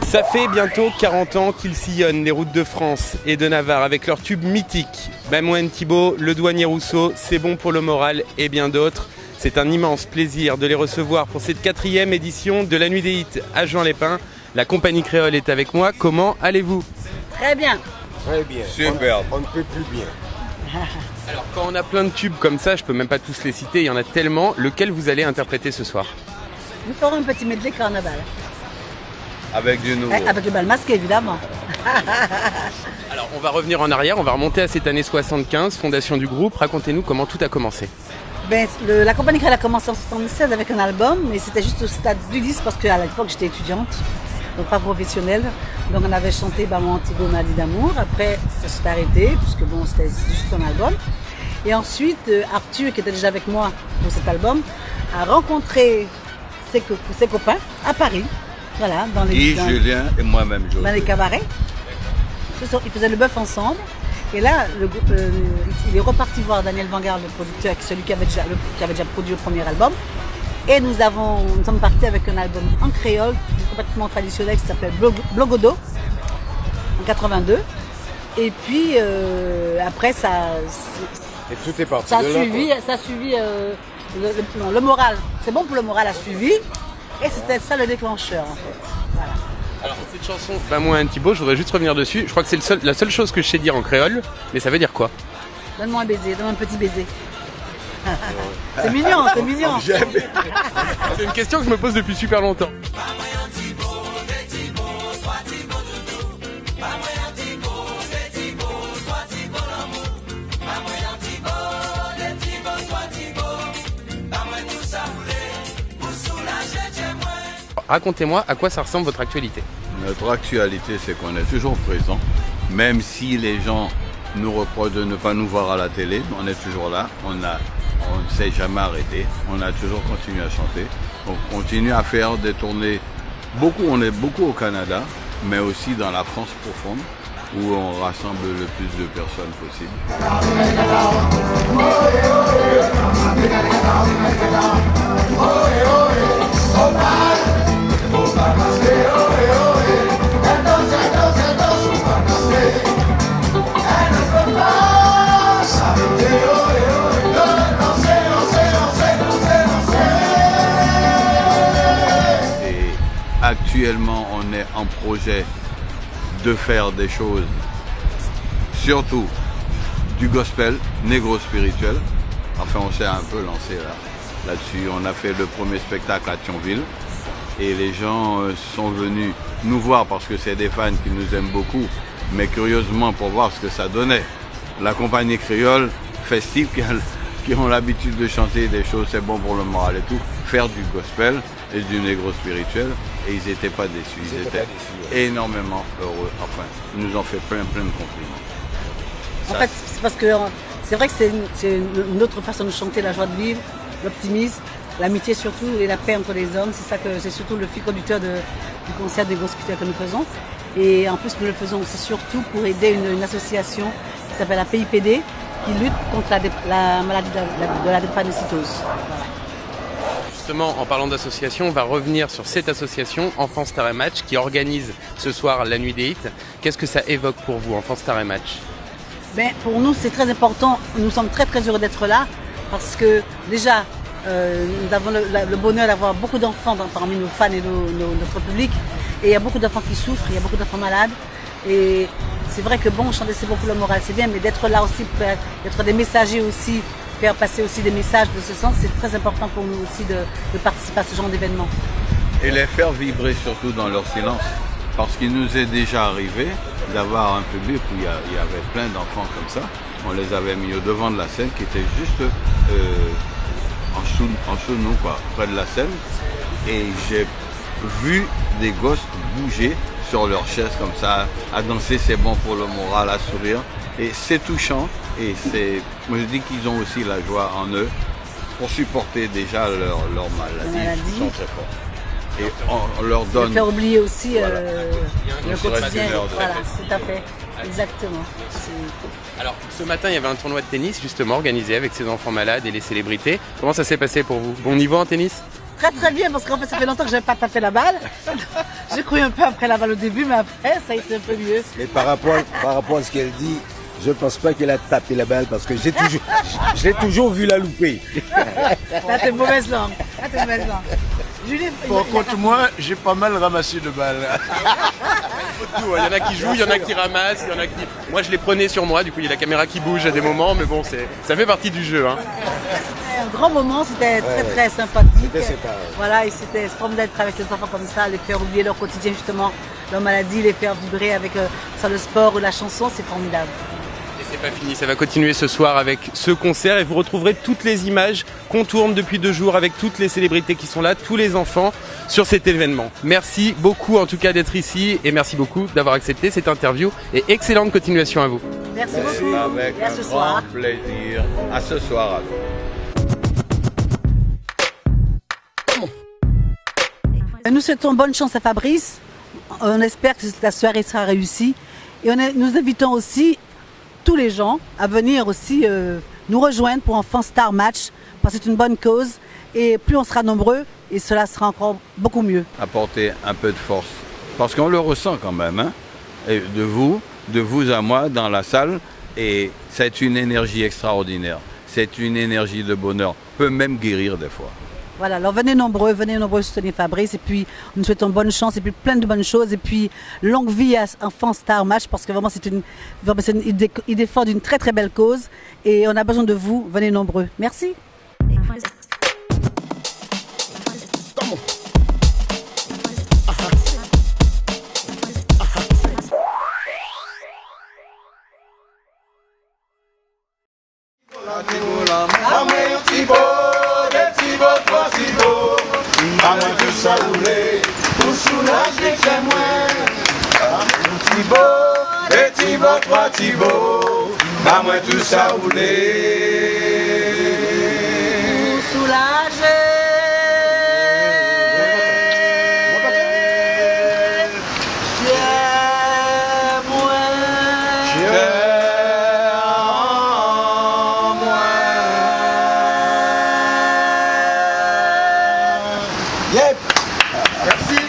Ça fait bientôt 40 ans qu'ils sillonnent les routes de France et de Navarre avec leurs tubes mythiques. Bamoine Thibault, Le Douanier Rousseau, C'est bon pour le moral et bien d'autres. C'est un immense plaisir de les recevoir pour cette 4e édition de la Nuit des Hits à Juan-les-Pins. La compagnie créole est avec moi. Comment allez-vous? Très bien. Très bien. Superbe. On ne peut plus bien. Alors quand on a plein de tubes comme ça, je peux même pas tous les citer, il y en a tellement. Lequel vous allez interpréter ce soir? Nous ferons un petit medley carnaval. Avec du nouveau. Avec le bal masqué, évidemment. Alors on va revenir en arrière, on va remonter à cette année 75, fondation du groupe. Racontez-nous comment tout a commencé. La compagnie créole a commencé en 76 avec un album, mais c'était juste au stade du disque parce qu'à l'époque j'étais étudiante, donc pas professionnelle. Donc on avait chanté Bamoine Thibault, Maladie d'amour. Après ça s'est arrêté, puisque bon, c'était juste un album. Et ensuite Arthur, qui était déjà avec moi pour cet album, a rencontré ses copains à Paris. Voilà, Julien et moi-même, dans les cabarets. Ils faisaient le bœuf ensemble. Et là, il est reparti voir Daniel Vanguard, le producteur, celui qui avait déjà produit le premier album. Et nous sommes partis avec un album en créole, complètement traditionnel, qui s'appelle Blogodo, en 82. Et puis, après, ça a suivi le moral. C'est bon pour le moral a suivi. Et c'était ça le déclencheur, en fait. Voilà. Alors cette chanson Bamoine Thibault, je voudrais juste revenir dessus. Je crois que c'est la seule chose que je sais dire en créole, mais ça veut dire quoi? Donne-moi un baiser, donne-moi un petit baiser. C'est mignon, c'est mignon. C'est une question que je me pose depuis super longtemps. Racontez-moi à quoi ça ressemble votre actualité. Notre actualité, c'est qu'on est toujours présent, même si les gens nous reprochent de ne pas nous voir à la télé, on est toujours là, on ne s'est jamais arrêté, on a toujours continué à chanter, on continue à faire des tournées, on est beaucoup au Canada, mais aussi dans la France profonde, où on rassemble le plus de personnes possible. Actuellement, on est en projet de faire des choses, surtout du gospel, négro-spirituel. Enfin, on s'est un peu lancé là-dessus. On a fait le premier spectacle à Thionville et les gens sont venus nous voir parce que c'est des fans qui nous aiment beaucoup, mais curieusement pour voir ce que ça donnait. La compagnie créole festive qui ont l'habitude de chanter des choses, c'est bon pour le moral et tout, faire du gospel et du négro-spirituel. Et ils n'étaient pas déçus, ils étaient énormément heureux. Enfin, ils nous ont fait plein de compliments. En fait, c'est parce que c'est vrai que c'est une autre façon de chanter la joie de vivre, l'optimisme, l'amitié surtout et la paix entre les hommes. C'est surtout le fil conducteur du concert des gospel que nous faisons. Et en plus, nous le faisons aussi surtout pour aider une association qui s'appelle la PIPD, qui lutte contre la maladie de la drépanocytose. Voilà. Justement, en parlant d'association, on va revenir sur cette association, Enfants Star et Match, qui organise ce soir la Nuit des Hits. Qu'est-ce que ça évoque pour vous, Enfants Star et Match? Pour nous, c'est très important. Nous sommes très très heureux d'être là parce que déjà, nous avons le bonheur d'avoir beaucoup d'enfants parmi nos fans et notre public. Et il y a beaucoup d'enfants qui souffrent, il y a beaucoup d'enfants malades. Et c'est vrai que chanter c'est bon pour le moral, c'est bien, mais d'être là aussi, d'être des messagers aussi, faire passer aussi des messages de ce sens, c'est très important pour nous aussi de participer à ce genre d'événement. Et les faire vibrer surtout dans leur silence. Parce qu'il nous est déjà arrivé d'avoir un public où il y avait plein d'enfants comme ça. On les avait mis au devant de la scène qui était juste en dessous de nous, près de la scène. Et j'ai vu des gosses bouger sur leurs chaises comme ça, à danser, c'est bon pour le moral, à sourire. Et c'est touchant. Et moi je dis qu'ils ont aussi la joie en eux pour supporter déjà leur maladie. Ils sont très forts. Et on leur donne... De faire oublier aussi le quotidien. Voilà, tout à fait. Exactement. Alors, ce matin, il y avait un tournoi de tennis, justement, organisé avec ces enfants malades et les célébrités. Comment ça s'est passé pour vous? Bon niveau en tennis? Très très bien, parce qu'en fait ça fait longtemps que je n'avais pas tapé la balle. J'ai couru un peu après la balle au début, mais après ça a été un peu mieux. Mais par rapport à ce qu'elle dit, je ne pense pas qu'elle a tapé la balle parce que je l'ai toujours vu la louper. Là t'es mauvaise langue. Julie, Bon, contre moi, j'ai pas mal ramassé de balles. Il y en a qui jouent, il y en a qui ramassent, il y en a qui... Moi je les prenais sur moi, du coup il y a la caméra qui bouge à des moments, mais bon, ça fait partie du jeu. Hein. C'était un grand moment, c'était très sympathique. C'était sympa. Voilà, et c'était formidable d'être avec les enfants comme ça, les faire oublier leur quotidien justement, leur maladie, les faire vibrer avec sur le sport ou la chanson, c'est formidable. Et c'est pas fini, ça va continuer ce soir avec ce concert et vous retrouverez toutes les images qu'on tourne depuis 2 jours avec toutes les célébrités qui sont là, tous les enfants sur cet événement. Merci beaucoup en tout cas d'être ici et merci beaucoup d'avoir accepté cette interview et excellente continuation à vous. Merci beaucoup. Avec et à un ce grand soir. plaisir. À ce soir à vous. Nous souhaitons bonne chance à Fabrice. On espère que la soirée sera réussie. Et nous invitons aussi tous les gens à venir aussi nous rejoindre pour Enfants Star Match parce que c'est une bonne cause et plus on sera nombreux et cela sera encore beaucoup mieux. Apporter un peu de force. Parce qu'on le ressent quand même, hein, et de vous à moi dans la salle. Et c'est une énergie extraordinaire. C'est une énergie de bonheur. Peut même guérir des fois. Voilà, alors venez nombreux soutenir Fabrice et puis nous souhaitons bonne chance et puis plein de bonnes choses et puis longue vie à Enfants Star Match parce que vraiment il défend une très très belle cause et on a besoin de vous, venez nombreux. Merci. Pas moins tout ça roulé. Soulager. Yep. Merci.